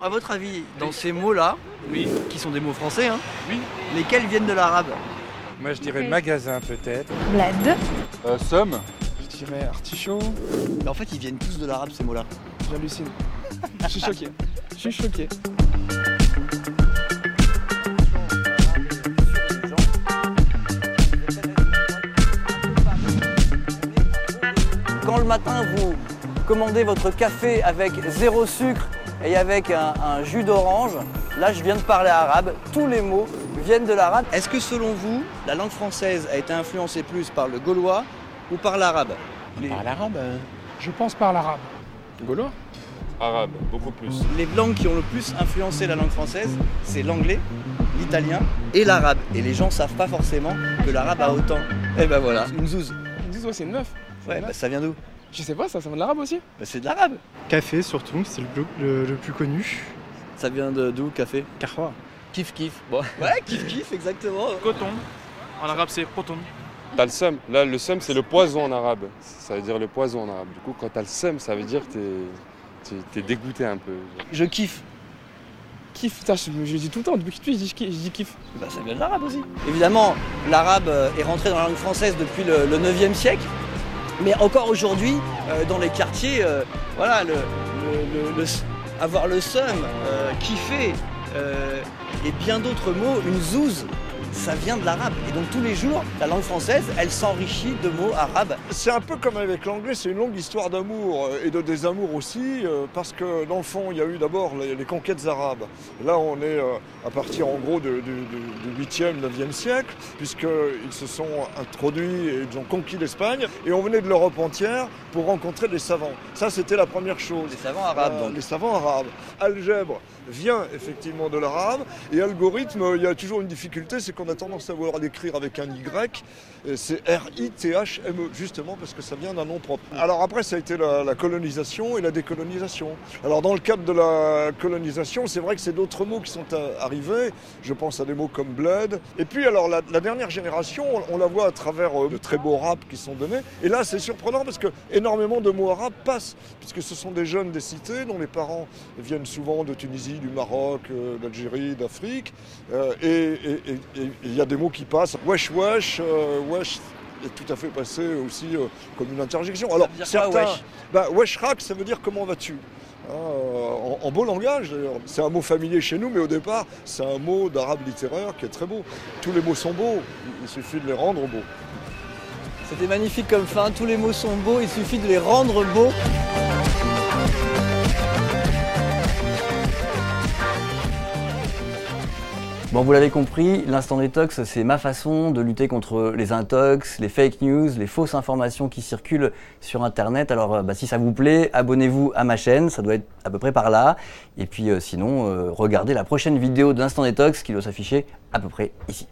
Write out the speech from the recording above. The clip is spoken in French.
à votre avis, dans ces mots-là, Oui. qui sont des mots français, hein, Oui. lesquels viennent de l'arabe? Moi je dirais magasin peut-être. Bled. Somme. Je dirais artichaut. Mais en fait, ils viennent tous de l'arabe, ces mots-là. J'hallucine. Je suis choqué. Je suis choqué. Quand le matin, vous commandez votre café avec 0 sucre et avec un jus d'orange, là, je viens de parler arabe. Tous les mots viennent de l'arabe. Est-ce que, selon vous, la langue française a été influencée plus par le gaulois ou par l'arabe? Par l'arabe Je pense par l'arabe. Gaulois. Arabe, beaucoup plus. Les langues qui ont le plus influencé la langue française, c'est l'anglais, l'italien et l'arabe. Et les gens savent pas forcément que l'arabe a autant. Et ben voilà, une zouze. Ils disent ouais c'est une meuf. Ouais, bah ça vient d'où? Je sais pas, ça vient de l'arabe aussi. Bah c'est de l'arabe. Café surtout, c'est le plus connu. Ça vient d'où, café? Kahwa. Kiff kiff. Bon. Ouais, kiff kiff, exactement. Coton. En arabe, c'est coton. T'as le seum. Là, le seum, c'est le poison en arabe. Ça veut dire le poison en arabe. Du coup, quand t'as le seum, ça veut dire que t'es dégoûté un peu. Je kiffe. Kiff, putain, je dis tout le temps, depuis que je dis kiff. Bah ça vient de l'arabe aussi. Évidemment, l'arabe est rentré dans la langue française depuis le 9e siècle. Mais encore aujourd'hui, dans les quartiers, voilà, avoir le seum, kiffer et bien d'autres mots, une zouze, ça vient de l'arabe. Et donc tous les jours, la langue française, elle s'enrichit de mots arabes. C'est un peu comme avec l'anglais, c'est une longue histoire d'amour et de désamour aussi, parce que dans le fond, il y a eu d'abord les conquêtes arabes. Là, on est à partir en gros du 8e, 9e siècle, puisqu'ils se sont introduits et ils ont conquis l'Espagne, et on venait de l'Europe entière pour rencontrer des savants. Ça, c'était la première chose. Les savants arabes, donc. Les savants arabes. Algèbre vient effectivement de l'arabe, et algorithme, il y a toujours une difficulté, c'est qu'on a tendance à vouloir l'écrire avec un Y, et c'est R-I-T-H-M-E, justement parce que ça vient d'un nom propre. Alors après, ça a été la colonisation et la décolonisation. Alors dans le cadre de la colonisation, c'est vrai que c'est d'autres mots qui sont arrivés, je pense à des mots comme bled, et puis alors la dernière génération, on la voit à travers de très beaux raps qui sont donnés, et là c'est surprenant parce que énormément de mots arabes passent, puisque ce sont des jeunes des cités dont les parents viennent souvent de Tunisie, du Maroc, d'Algérie, d'Afrique, et il y a des mots qui passent. Wesh wesh, wesh est tout à fait passé aussi comme une interjection. Alors certains, wesh wesh rak, ça veut dire comment vas-tu, en beau langage d'ailleurs. C'est un mot familier chez nous, mais au départ c'est un mot d'arabe littéraire qui est très beau. Tous les mots sont beaux, il suffit de les rendre beaux. C'était magnifique comme fin, tous les mots sont beaux, il suffit de les rendre beaux. Bon, vous l'avez compris, l'instant détox, c'est ma façon de lutter contre les intox, les fake news, les fausses informations qui circulent sur Internet. Alors, si ça vous plaît, abonnez-vous à ma chaîne, ça doit être à peu près par là. Et puis sinon, regardez la prochaine vidéo de l'instant détox qui doit s'afficher à peu près ici.